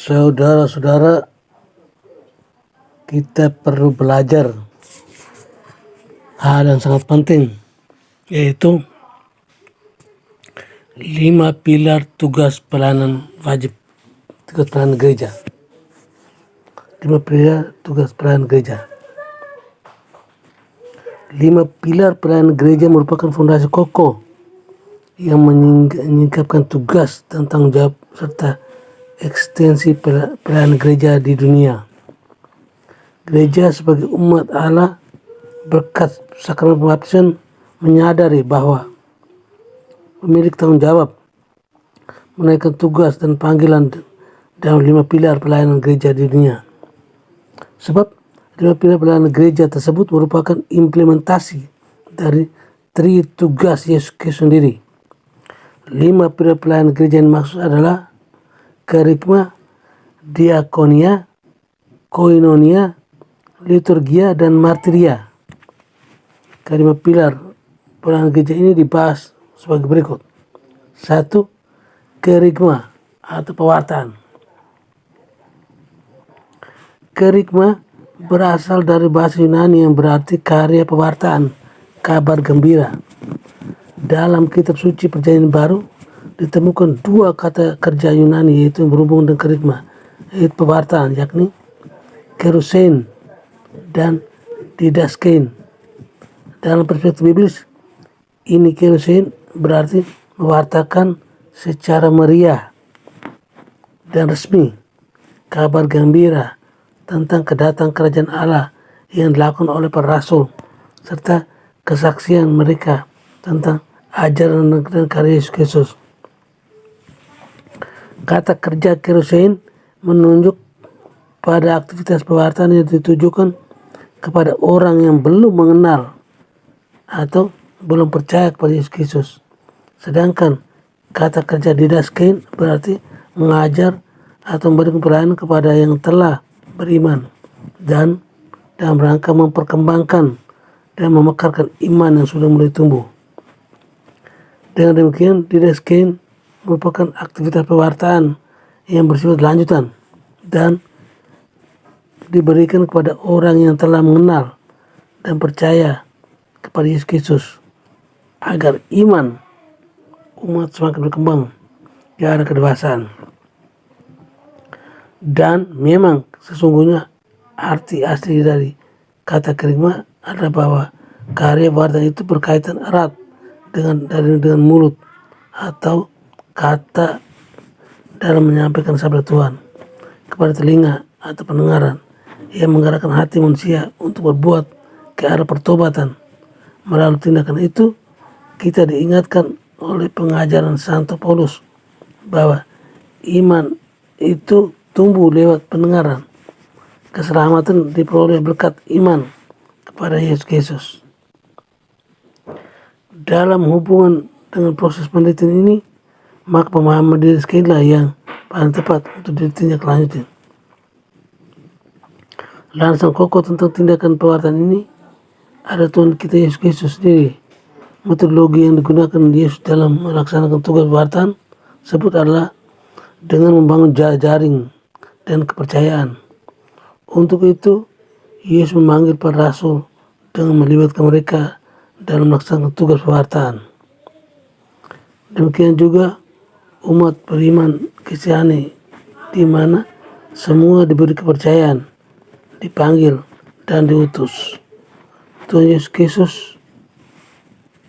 Saudara-saudara, kita perlu belajar hal yang sangat penting, yaitu 5 pilar tugas pelayanan wajib, tugas pelayanan gereja. 5 pilar tugas pelayanan gereja. 5 pilar pelayanan gereja merupakan fondasi kokoh yang menyingkapkan tugas dan tanggung jawab serta ekstensi pelayanan gereja di dunia. Gereja sebagai umat Allah berkat sakramen pembaptisan menyadari bahwa memiliki tanggung jawab menaikkan tugas dan panggilan dalam 5 pilar pelayanan gereja di dunia. Sebab 5 pilar pelayanan gereja tersebut merupakan implementasi dari tugas Yesus Kristus sendiri. 5 pilar pelayanan gereja yang maksud adalah kerikma, diakonia, koinonia, liturgia, dan martiria. Kelima pilar pelayanan gereja ini dibahas sebagai berikut. 1. Kerikma atau pewartaan. Kerikma berasal dari bahasa Yunani yang berarti karya pewartaan, kabar gembira. Dalam kitab suci Perjanjian Baru ditemukan 2 kata kerja Yunani yaitu yang berhubungan dengan kerikma, yaitu pewartaan, yakni kerusein dan didaskein. Dalam perspektif biblis, ini kerusein berarti mewartakan secara meriah dan resmi kabar gembira tentang kedatangan kerajaan Allah yang dilakukan oleh para rasul serta kesaksian mereka tentang ajaran dan karya Yesus Kristus. Kata kerja kerusein menunjuk pada aktivitas pewartaan yang ditujukan kepada orang yang belum mengenal atau belum percaya kepada Yesus Kristus. Sedangkan kata kerja didaskein berarti mengajar atau memberikan pelayanan kepada yang telah beriman dan dalam rangka memperkembangkan dan memekarkan iman yang sudah mulai tumbuh. Dengan demikian, didaskein merupakan aktivitas pewartaan yang bersifat lanjutan dan diberikan kepada orang yang telah mengenal dan percaya kepada Yesus Kristus agar iman umat semakin berkembang ke arah kedewasaan. Dan memang sesungguhnya arti asli dari kata kerikma adalah bahwa karya pewartaan itu berkaitan erat dengan mulut atau kata dalam menyampaikan sabda Tuhan kepada telinga atau pendengaran yang menggerakkan hati manusia untuk berbuat ke arah pertobatan. Melalui tindakan itu, kita diingatkan oleh pengajaran Santo Paulus bahwa iman itu tumbuh lewat pendengaran. Keselamatan diperoleh berkat iman kepada Yesus Kristus. Dalam hubungan dengan proses penelitian ini, maka pemahaman diri sendirilah yang paling tepat untuk ditindak lanjutin. Lansang kokoh tentang tindakan pewartaan ini ada Tuhan kita Yesus Kristus sendiri. Metodologi yang digunakan Yesus dalam melaksanakan tugas pewartaan tersebut adalah dengan membangun jaring dan kepercayaan. Untuk itu, Yesus memanggil para rasul dengan melibatkan mereka dalam melaksanakan tugas pewartaan. Demikian juga umat beriman Kristiani di mana semua diberi kepercayaan, dipanggil dan diutus Tuhan Yesus Kristus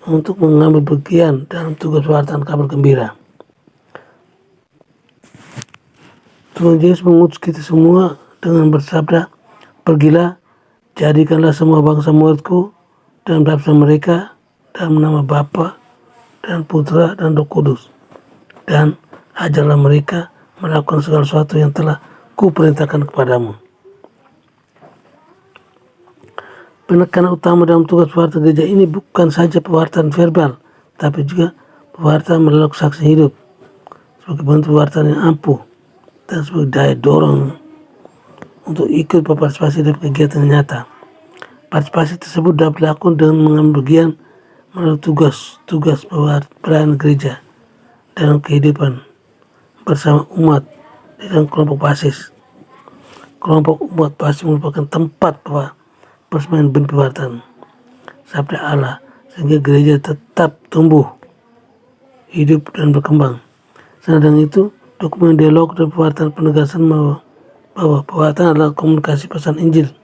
untuk mengambil bagian dalam tugas pewartaan kabar gembira. Tuhan Yesus mengutus kita semua dengan bersabda, "Pergilah, jadikanlah semua bangsa muridku dan baptislah mereka dalam nama Bapa dan Putra dan Roh Kudus, dan ajarlah mereka melakukan segala sesuatu yang telah kuperintahkan kepadamu." Penekanan utama dalam tugas pewartaan gereja ini bukan saja pewartaan verbal, tapi juga pewartaan melalui kesaksian hidup sebagai bentuk pewartaan yang ampuh dan sebagai daya dorong untuk ikut berpartisipasi dalam kegiatan nyata. Partisipasi tersebut dapat dilakukan dengan mengambil bagian melalui tugas pelayanan gereja dalam kehidupan bersama umat dan kelompok basis. Kelompok umat basis merupakan tempat persembahan benih pewartaan sabda Allah sehingga gereja tetap tumbuh, hidup dan berkembang. Sedang itu, dokumen dialog dan pewartaan penegasan bahwa pewartaan adalah komunikasi pesan Injil,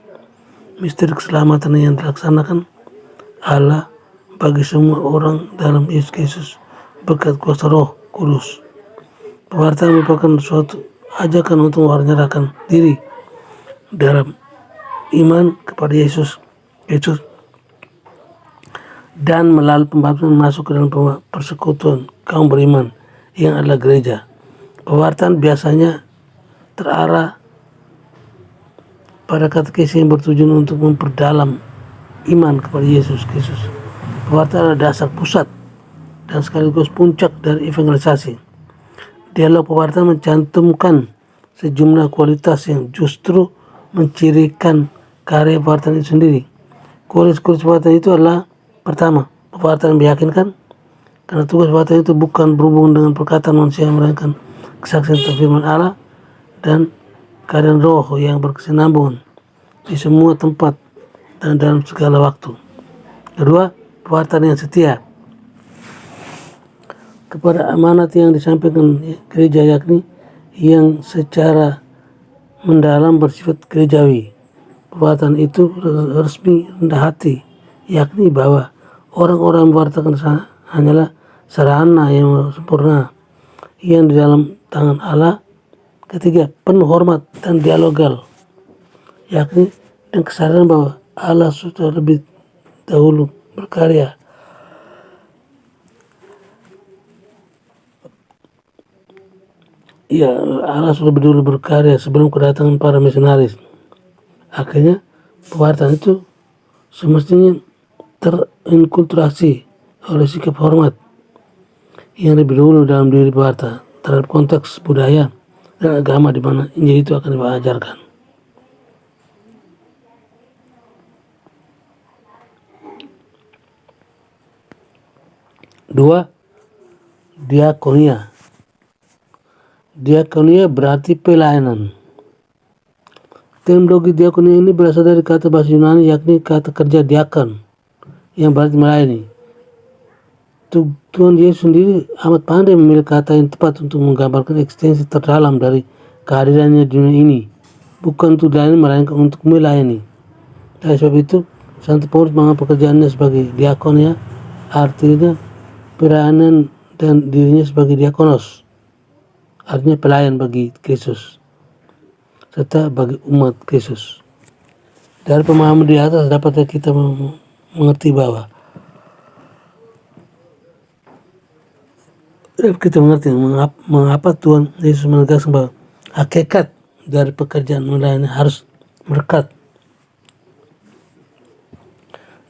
misteri keselamatan yang dilaksanakan Allah bagi semua orang dalam Yesus Kristus berkat kuasa Roh Kudus. Pewartaan merupakan suatu ajakan untuk menyerahkan diri dalam iman kepada Yesus dan melalui pembaptisan masuk ke dalam persekutuan kaum beriman yang adalah gereja. Pewartaan biasanya terarah pada katekesi yang bertujuan untuk memperdalam iman kepada Yesus Kristus. Pewartaan adalah dasar pusat dan sekaligus puncak dari evangelisasi. Dialog pewartaan mencantumkan sejumlah kualitas yang justru mencirikan karya pewartaan itu sendiri. Kualitas pewartaan itu adalah: pertama, pewartaan meyakinkan, karena tugas pewartaan itu bukan berhubungan dengan perkataan manusia, melainkan kesaksian tentang firman Allah dan keadaan roh yang berkesinambungan di semua tempat dan dalam segala waktu. Kedua, pewartaan yang setia kepada amanat yang disampaikan gereja, yakni yang secara mendalam bersifat gerejawi. Pewartaan itu resmi rendah hati, yakni bahwa orang-orang mewartakan hanyalah sarana yang sempurna yang di dalam tangan Allah. Ketiga, penuh hormat dan dialogal, yakni dengan kesadaran bahwa Allah sudah lebih dahulu berkarya sebelum kedatangan para misionaris. Akhirnya pewartaan itu semestinya terinkulturasi oleh sikap hormat yang lebih dulu dalam diri pewarta terhadap konteks budaya dan agama di mana Injil itu akan diajarkan. Dua, diakonia. Diakonia berarti pelayanan. Terminologi diakonia ini berasal dari kata bahasa Yunani, yakni kata kerja diakon, yang berarti melayani. Tuhan Yesus sendiri amat pandai memilih kata yang tepat untuk menggambarkan eksistensi terdalam dari kehadirannya di dunia ini, bukan untuk dilayani melainkan untuk melayani. Oleh sebab itu, Santo Paulus menganggap pekerjaannya sebagai diakonia, artinya pelayanan, dan dirinya sebagai diakonos, artinya pelayan bagi Kristus serta bagi umat Kristus. Dari pemahaman di atas dapat kita mengerti bahwa mengapa Tuhan Yesus menegaskan bahwa hakikat dari pekerjaan melayani harus melekat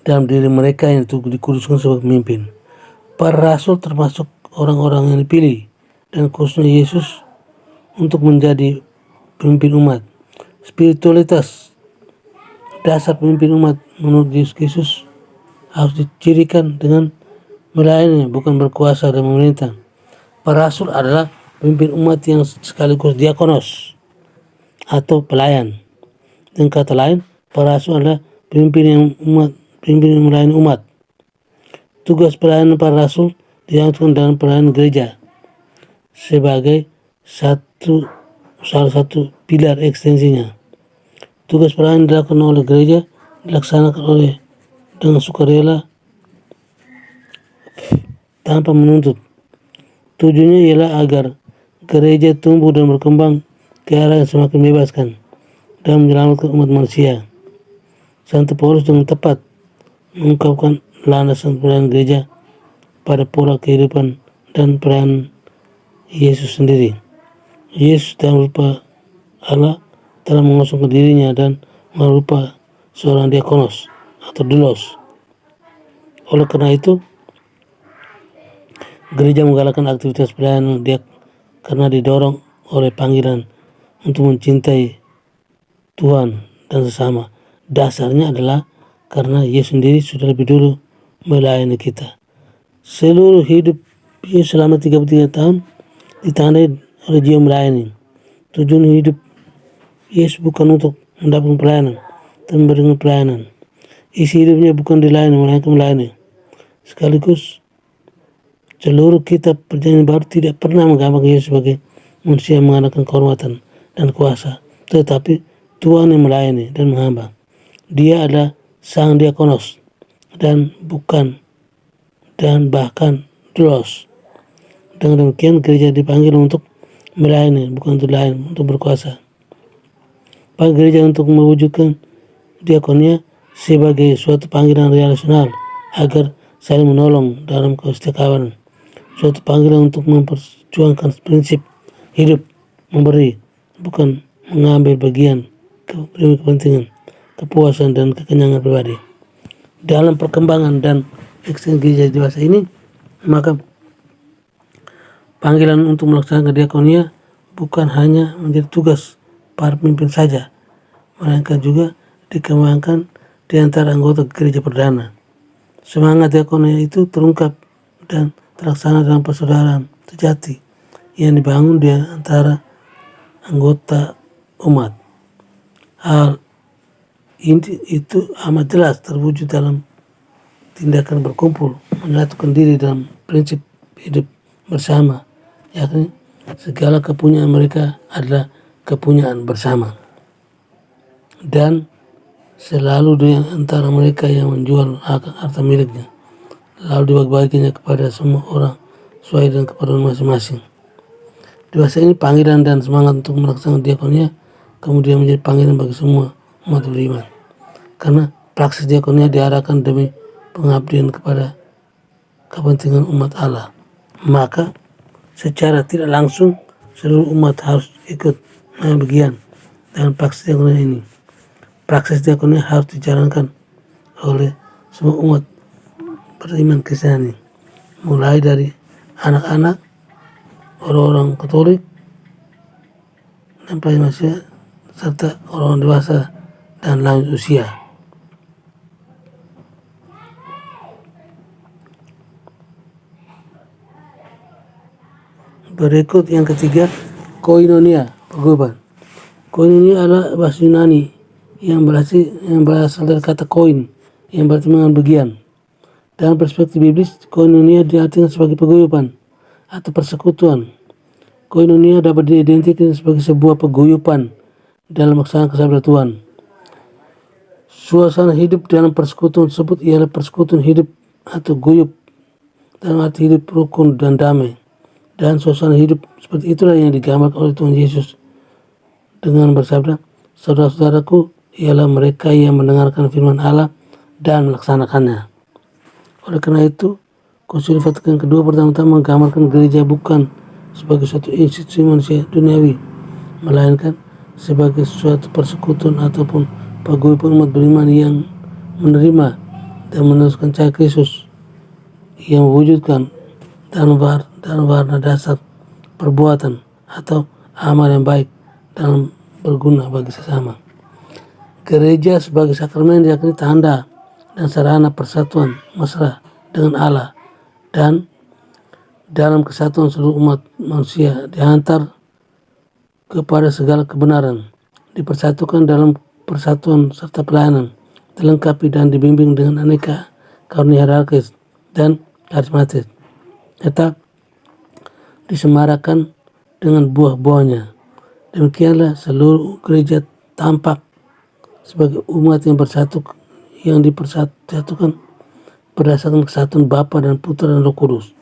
dalam diri mereka yang dikuduskan sebagai pemimpin. Para rasul termasuk orang-orang yang dipilih dan khususnya Yesus untuk menjadi pemimpin umat. Spiritualitas dasar pemimpin umat menurut Yesus Kristus harus dicirikan dengan melayani, bukan berkuasa dan memerintah. Para rasul adalah pemimpin umat yang sekaligus diakonos atau pelayan. Dengan kata lain, para rasul adalah pemimpin yang melayani umat. Tugas pelayanan para rasul diatur dalam pelayanan gereja sebagai salah satu pilar ekstensinya. Tugas pelayanan dilakukan oleh gereja dilaksanakan dengan sukarela tanpa menuntut. Tujuannya ialah agar gereja tumbuh dan berkembang ke arah yang semakin membebaskan dan menyelamatkan umat manusia. Santo Paulus dengan tepat mengungkapkan landasan pelayanan gereja pada pola kehidupan dan peran Yesus sendiri. Yesus dalam rupa Allah telah mengosongkan dirinya dan merupa seorang diakonos atau doulos. Oleh karena itu, gereja menggalakkan aktivitas pelayanan karena didorong oleh panggilan untuk mencintai Tuhan dan sesama. Dasarnya adalah karena Yesus sendiri sudah lebih dulu melayani kita. Seluruh hidup Yesus selama 33 tahun ditandai oleh jiwa melayani. Tujuan hidup Yesus bukan untuk mendapatkan pelayanan, tapi memberikan pelayanan. Isi hidupnya bukan dilayani, melainkan melayani. Sekaligus seluruh kitab perjanjian baru tidak pernah menggambarkan Yesus sebagai manusia yang mengandalkan kehormatan dan kuasa, tetapi Tuhan yang melayani dan menghamba. Dia adalah sang diakonos dan bahkan doulos. Dengan demikian gereja dipanggil untuk melayani, bukan untuk lain, untuk berkuasa. Bagi gereja untuk mewujudkan diakonia sebagai suatu panggilan relasional agar saling menolong dalam kesetiakawanan. Suatu panggilan untuk memperjuangkan prinsip hidup memberi, bukan mengambil bagian demi kepentingan, kepuasan dan kekenyangan pribadi. Dalam perkembangan dan ekstensi gereja dewasa ini, maka panggilan untuk melaksanakan diakonia bukan hanya menjadi tugas para pemimpin saja, melainkan juga dikembangkan di antara anggota gereja perdana. Semangat diakonia itu terungkap dan terlaksana dalam persaudaraan sejati yang dibangun di antara anggota umat. Hal ini itu amat jelas terwujud dalam tindakan berkumpul, menyatukan diri dalam prinsip hidup bersama, yakni segala kepunyaan mereka adalah kepunyaan bersama. Dan selalu di antara mereka yang menjual harta miliknya, lalu dibagi-baginya kepada semua orang sesuai dengan keperluan masing-masing. Dewasa ini panggilan dan semangat untuk melaksanakan diakonia kemudian menjadi panggilan bagi semua umat beriman. Karena praksis diakonia diarahkan demi pengabdian kepada kepentingan umat Allah. Maka secara tidak langsung seluruh umat harus ikut mengambil bagian dalam praksis diakonia ini. Praksis diakonia harus dijalankan oleh semua umat beriman Kristiani, mulai dari anak-anak, orang-orang Katolik, sampai manusia, serta orang dewasa dan lanjut usia. Berikut yang ketiga, koinonia, paguyuban. Koinonia adalah bahasa Yunani yang berasal dari kata koin, yang berarti mengambil bagian. Dalam perspektif biblis, koinonia diartikan sebagai paguyuban atau persekutuan. Koinonia dapat diidentikan sebagai sebuah paguyuban dalam melaksanakan sabda Tuhan. Suasana hidup dalam persekutuan tersebut ialah persekutuan hidup atau guyup, dalam arti hidup rukun dan damai. Dan suasana hidup seperti itulah yang digambarkan oleh Tuhan Yesus dengan bersabda, saudara-saudaraku ialah mereka yang mendengarkan firman Allah dan melaksanakannya. Oleh karena itu, Konsil Vatikan kedua pertama-tama menggambarkan gereja bukan sebagai suatu institusi manusia duniawi, melainkan sebagai suatu persekutuan ataupun paguyuban umat beriman yang menerima dan meneruskan cahaya Kristus yang mewujudkan dalam warna dasar perbuatan atau amal yang baik dalam berguna bagi sesama. Gereja sebagai sakramen yakni tanda dan sarana persatuan mesra dengan Allah dan dalam kesatuan seluruh umat manusia dihantar kepada segala kebenaran, dipersatukan dalam persatuan serta pelayanan, dilengkapi dan dibimbing dengan aneka karunia hierarkis dan karismatis, tetap disemarakan dengan buah-buahnya. Demikianlah seluruh gereja tampak sebagai umat yang bersatu, yang dipersatukan berdasarkan kesatuan Bapa dan Putra dan Roh Kudus.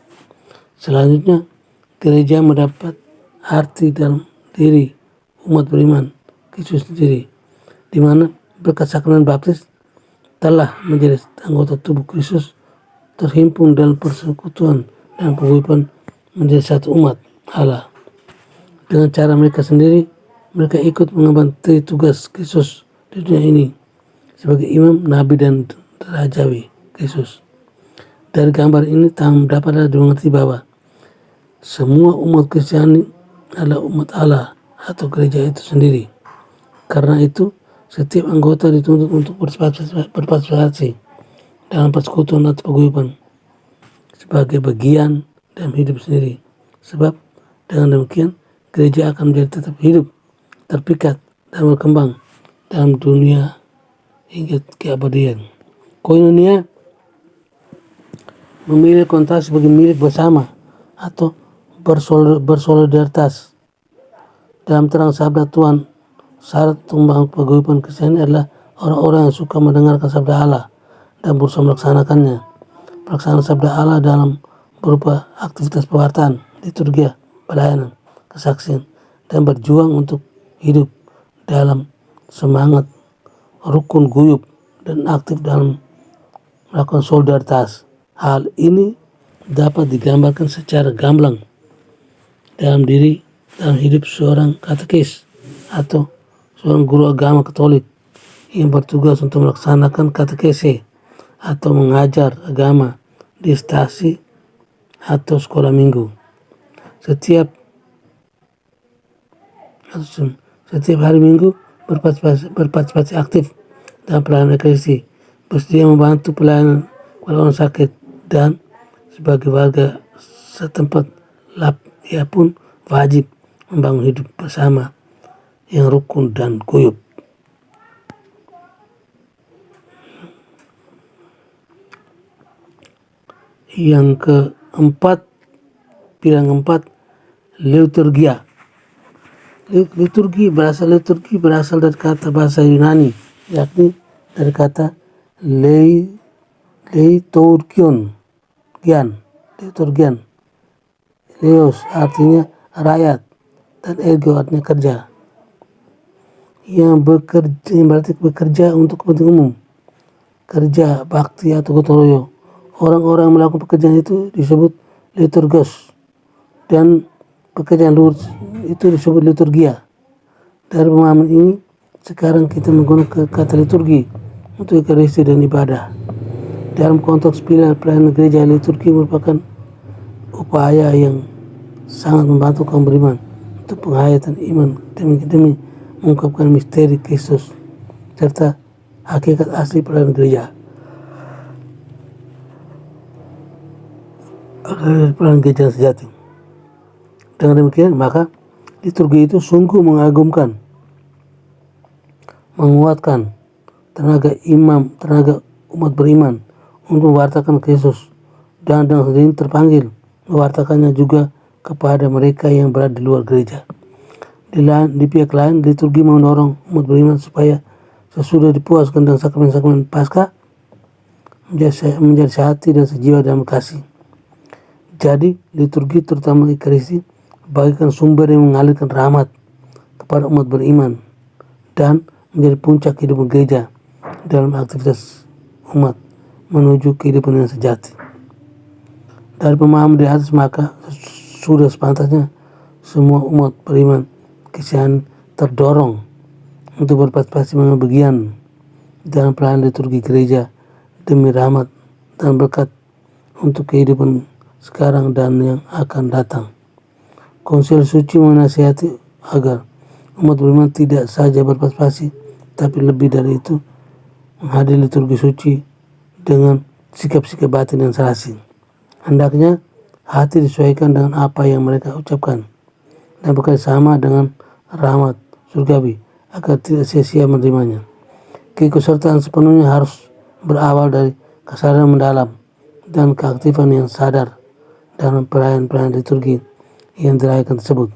Selanjutnya, gereja mendapat arti dalam diri umat beriman Kristus sendiri, di mana berkat sakramen baptis telah menjadi anggota tubuh Kristus, terhimpun dalam persekutuan dan paguyuban menjadi satu umat Allah. Dengan cara mereka sendiri, mereka ikut mengemban tugas Kristus di dunia ini sebagai imam, nabi dan rajawi Kristus. Dari gambar ini dapatlah dimengerti bahwa semua umat Kristiani adalah umat Allah atau gereja itu sendiri. Karena itu, setiap anggota dituntut untuk berpartisipasi dalam persekutuan atau paguyuban sebagai bagian dalam hidup sendiri. Sebab dengan demikian, gereja akan menjadi tetap hidup terpikat dan berkembang dalam dunia hingga keabadian. Koinonia memilih kontras sebagai milik bersama atau bersolidaritas. Dalam terang sabda Tuhan, syarat membangun paguyuban Kristiani adalah orang-orang yang suka mendengarkan sabda Allah dan berusaha melaksanakannya. Pelaksanaan sabda Allah dalam berupa aktivitas pewartaan, liturgia, pelayanan, kesaksian, dan berjuang untuk hidup dalam semangat rukun guyup dan aktif dalam melakukan solidaritas. Hal ini dapat digambarkan secara gamblang dalam hidup seorang katekis atau seorang guru agama Katolik yang bertugas untuk melaksanakan katekese atau mengajar agama di stasi atau sekolah minggu. Setiap hari Minggu berpartisipasi aktif dalam pelayanan ekaristi, bersedia membantu pelayanan kepada orang sakit, dan sebagai warga setempat ia pun wajib membangun hidup bersama yang rukun dan guyup. Yang keempat, pilar keempat, liturgia. Liturgi berasal dari kata bahasa Yunani, yakni dari kata liturgion, liturgian. Leos artinya rakyat dan ergo artinya kerja. Yang berarti bekerja untuk kepentingan umum. Kerja bakti atau gotong royong. Orang-orang yang melakukan pekerjaan itu disebut liturgos, dan pekerjaan luhur itu disebut liturgia. Dari pemahaman ini, sekarang kita menggunakan kata liturgi untuk ekaristi dan ibadah. Dalam konteks pelayanan gereja, liturgi merupakan upaya yang sangat membantu kaum beriman untuk penghayatan iman demi mengungkapkan misteri Kristus serta hakikat asli pelayanan gereja. Pelayanan gereja sejati. Dengan demikian, maka liturgi itu sungguh mengagumkan, menguatkan tenaga umat beriman untuk mewartakan Kristus, dan dengan sendiri terpanggil mewartakannya juga kepada mereka yang berada di luar gereja. Di pihak lain, liturgi mendorong umat beriman supaya sesudah dipuaskan dengan sakramen-sakramen Paskah menjadi sehati dan sejiwa dalam kasih. Jadi, liturgi terutama ekaristi bagaikan sumber yang mengalirkan rahmat kepada umat beriman dan menjadi puncak kehidupan gereja dalam aktivitas umat menuju kehidupan yang sejati. Dari pemahaman di atas, maka sudah sepantasnya semua umat beriman Kristiani terdorong untuk berpartisipasi mengambil bagian dalam pelayanan liturgi gereja demi rahmat dan berkat untuk kehidupan sekarang dan yang akan datang. Konsil Suci menasihati agar umat beriman tidak saja berpartisipasi, tapi lebih dari itu menghadiri liturgi suci dengan sikap-sikap batin yang serasi. Hendaknya hati disesuaikan dengan apa yang mereka ucapkan dan bekerjasama dengan rahmat surgawi agar tidak sia-sia menerimanya. Keikutsertaan sepenuhnya harus berawal dari kesadaran mendalam dan keaktifan yang sadar dalam perayaan-perayaan liturgi yang dirayakan tersebut.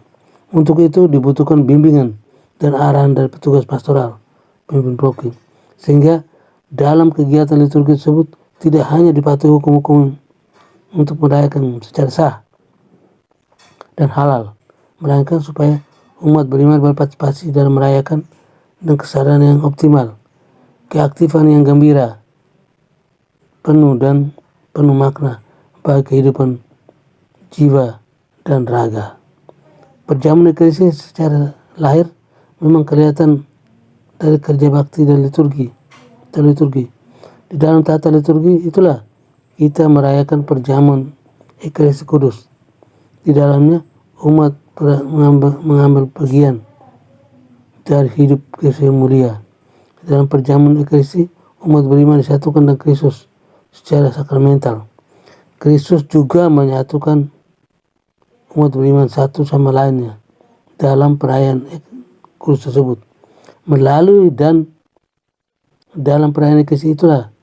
Untuk itu dibutuhkan bimbingan dan arahan dari petugas pastoral, pemimpin paroki, sehingga dalam kegiatan liturgi tersebut tidak hanya dipatuhi hukum-hukum untuk merayakan secara sah dan halal, melainkan supaya umat beriman berpartisipasi dalam merayakan dengan kesadaran yang optimal, keaktifan yang gembira, penuh makna bagi kehidupan jiwa dan raga. Perjamuan ekaristi secara lahir memang kelihatan dari kerja bakti dan liturgi. Di dalam tata liturgi itulah kita merayakan perjamuan ekaristi kudus. Di dalamnya umat mengambil bagian dari hidup Kristus yang mulia. Di dalam perjamuan ekaristi, umat beriman disatukan dengan Kristus secara sakramental. Kristus juga menyatukan umat beriman satu sama lainnya dalam perayaan kudus tersebut. Melalui dan dalam perayaan Ekaristi itulah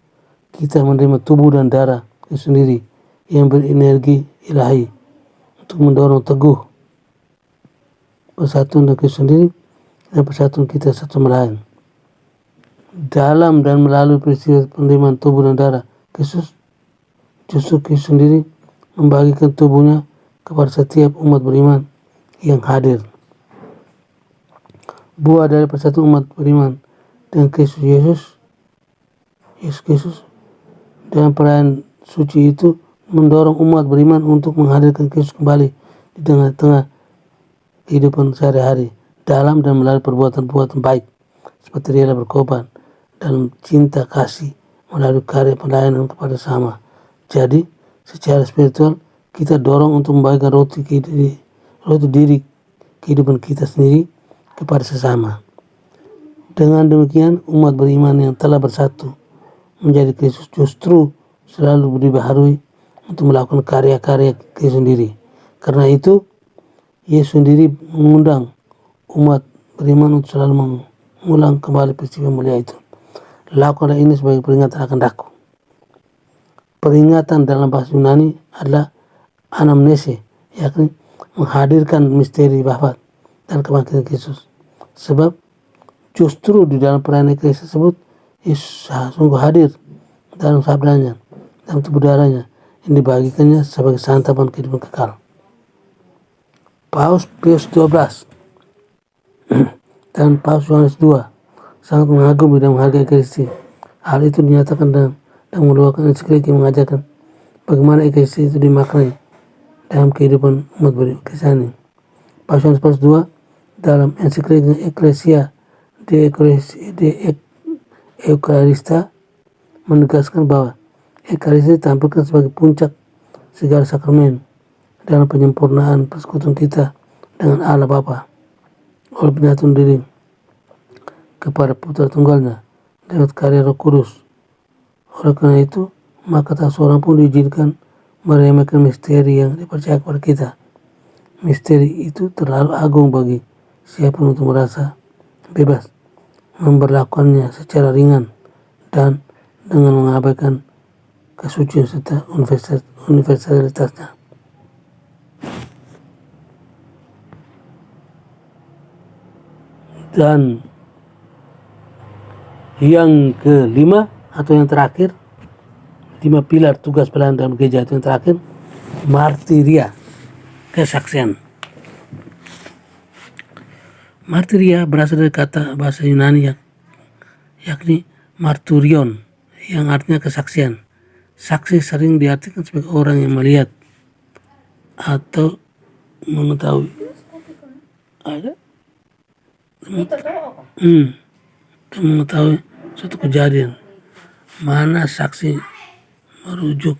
kita menerima tubuh dan darah Kristus sendiri yang berenergi ilahi untuk mendorong teguh persatuan dengan Kristus sendiri dan persatuan kita satu sama lain. Dalam dan melalui peristiwa penerimaan tubuh dan darah Kristus, justru Kristus sendiri membagikan tubuhnya kepada setiap umat beriman yang hadir. Buah dari persatuan umat beriman dengan Kristus Yesus Kristus dalam perayaan suci itu mendorong umat beriman untuk menghadirkan Kristus kembali di tengah-tengah kehidupan sehari-hari dalam dan melalui perbuatan-perbuatan baik seperti rela berkorban dalam cinta kasih melalui karya pelayanan kepada sama. Jadi secara spiritual kita dorong untuk membagikan roti diri kehidupan kita sendiri kepada sesama. Dengan demikian umat beriman yang telah bersatu menjadi Kristus justru selalu dibaharui untuk melakukan karya-karya Kristus sendiri. Karena itu Yesus sendiri mengundang umat beriman untuk selalu mengulang kembali peristiwa mulia itu. Lakukanlah ini sebagai peringatan akan daku. Peringatan dalam bahasa Yunani adalah anamnese, yakni menghadirkan misteri wafat dan kebangkitan Kristus. Sebab justru di dalam perayaan Ekaristi tersebut Yesus sungguh hadir dalam sabdanya, dalam tubuh darahnya yang dibagikannya sebagai santapan kehidupan kekal. Paus Pius XII dan Paus Yohanes II sangat mengagumi dan menghargai Ekaristi. Hal itu dinyatakan dan mengeluarkan ensiklik yang mengajarkan bagaimana Ekaristi itu dimaknai dalam kehidupan umat Kristiani. Paus Yohanes Paus II dalam ensikliknya Ecclesia de Eucharista menegaskan bahwa Ekaristi ditampilkan sebagai puncak segala sakramen dalam penyempurnaan persekutuan kita dengan Allah Bapa oleh penyatuan diri kepada Putra Tunggalnya lewat karya Roh Kudus. Oleh karena itu, maka tak seorang pun diizinkan meremehkan misteri yang dipercaya kepada kita. Misteri itu terlalu agung bagi siapapun untuk merasa bebas memperlakukannya secara ringan dan dengan mengabaikan kesucian serta universalitasnya. Dan yang kelima atau yang terakhir, 5 pilar tugas pelayanan dalam gereja itu yang terakhir, martiria, kesaksian. Martiria berasal dari kata bahasa Yunani yakni marturion yang artinya kesaksian. Saksi sering diartikan sebagai orang yang melihat atau mengetahui mengetahui suatu kejadian, mana saksi merujuk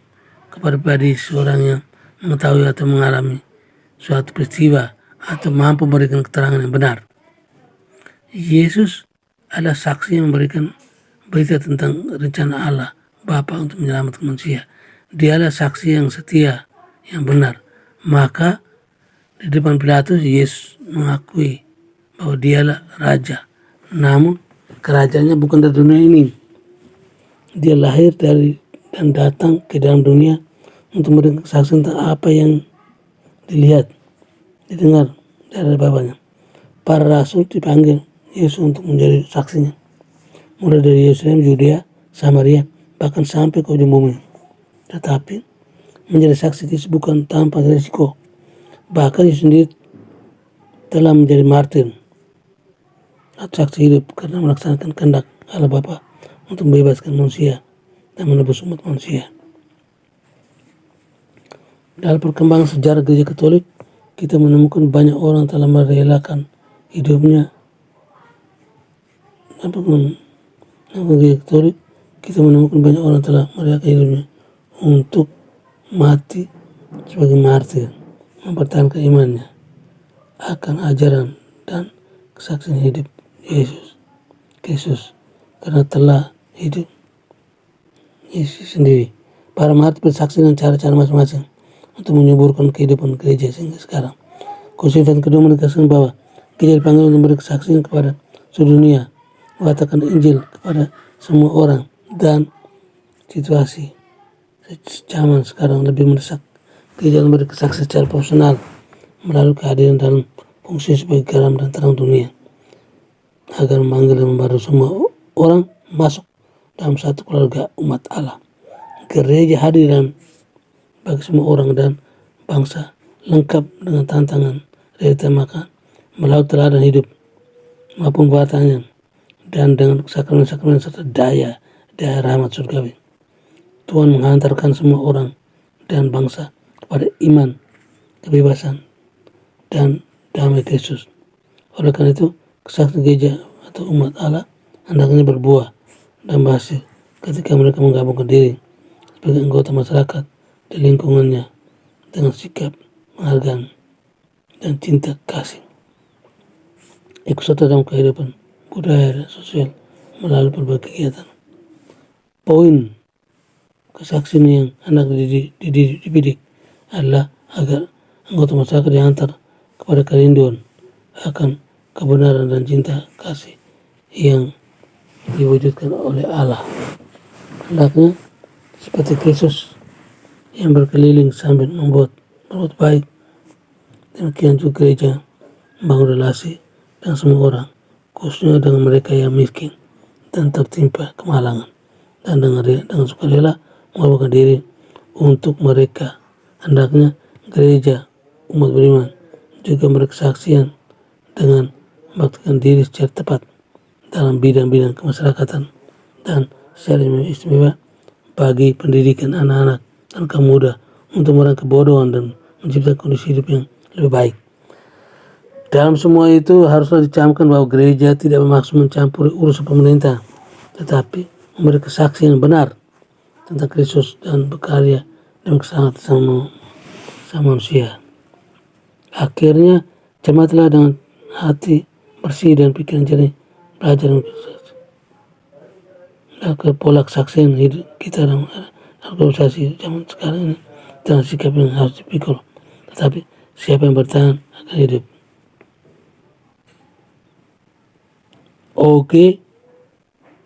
kepada pribadi seorang yang mengetahui atau mengalami suatu peristiwa atau mampu memberikan keterangan yang benar. Yesus adalah saksi yang memberikan berita tentang rencana Allah Bapa untuk menyelamatkan manusia. Dia adalah saksi yang setia, yang benar. Maka di depan Pilatus Yesus mengakui bahwa dialah raja. Namun kerajaannya bukan dari dunia ini. Dia lahir dari dan datang ke dalam dunia untuk memberikan kesaksian tentang apa yang dilihat, didengar dari Bapanya. Para rasul dipanggil Yesus untuk menjadi saksinya, mulai dari Yerusalem, Yudea, Samaria, bahkan sampai ke ujung bumi. Tetapi menjadi saksi Kristus bukan tanpa risiko. Bahkan Yesus sendiri telah menjadi martir atau saksi hidup karena melaksanakan kehendak Allah Bapa untuk membebaskan manusia dan menebus umat manusia. Dalam perkembangan sejarah gereja Katolik, kita menemukan banyak orang telah merelakan hidupnya. Dalam gereja Katolik, kita menemukan banyak orang telah merelakan hidupnya untuk mati sebagai martir, mempertahankan imannya akan ajaran dan kesaksian hidup Yesus Kristus karena telah hidup Yesus sendiri. Para martir bersaksi dengan cara-cara masing-masing untuk menyuburkan kehidupan gereja sehingga sekarang. Konsili Vatikan kedua menegaskan bahwa Gereja dipanggil untuk memberi kesaksian kepada seluruh dunia, mengatakan Injil kepada semua orang dan situasi zaman sekarang lebih mendesak. Gereja memberi kesaksian secara profesional melalui kehadiran dalam fungsi sebagai garam dan terang dunia, agar memanggil dan membaru semua orang masuk dalam satu keluarga umat Allah. Gereja hadir dan bagi semua orang dan bangsa, lengkap dengan tantangan realita makan, melalui teladan hidup maupun pertanyaan, dan dengan sakramen-sakramen serta daya rahmat surgawi. Tuhan menghantarkan semua orang dan bangsa kepada iman, kebebasan, dan damai Kristus. Oleh karena itu, kesaksian gereja atau umat Allah hendaknya berbuah dan berhasil ketika mereka menggabungkan diri sebagai anggota masyarakat di lingkungannya dengan sikap penghargaan dan cinta kasih. Ikut serta dalam kehidupan budaya dan sosial melalui berbagai kegiatan. Poin kesaksian yang hendak dididik adalah agar anggota masyarakat diantar kepada kerinduan akan kebenaran dan cinta kasih yang diwujudkan oleh Allah. Hendaknya seperti Kristus yang berkeliling sambil berbuat baik, demikian juga gereja membangun relasi dengan semua orang, khususnya dengan mereka yang miskin dan tertimpa kemalangan, dan dengan sukarela mengorbankan diri untuk mereka. Hendaknya gereja umat beriman juga berkesaksian dengan membaktikan diri secara tepat dalam bidang-bidang kemasyarakatan dan secara istimewa bagi pendidikan anak-anak dan kaum muda untuk memerangi kebodohan dan menciptakan kondisi hidup yang lebih baik. Dalam semua itu haruslah dicamkan bahwa gereja tidak bermaksud mencampuri urusan pemerintah, tetapi memberi kesaksian yang benar tentang Kristus dan berkarya dan keselamatan sama manusia. Akhirnya, jemaatlah dengan hati bersih dan pikiran jernih belajar dan ke pola kesaksian hidup kita dalam organisasi zaman sekarang ini dengan sikap yang harus dipikul. Tetapi siapa yang bertahan akan hidup. Oke,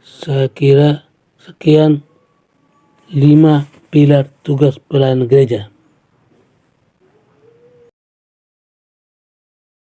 saya kira sekian 5 pilar tugas pelayanan gereja.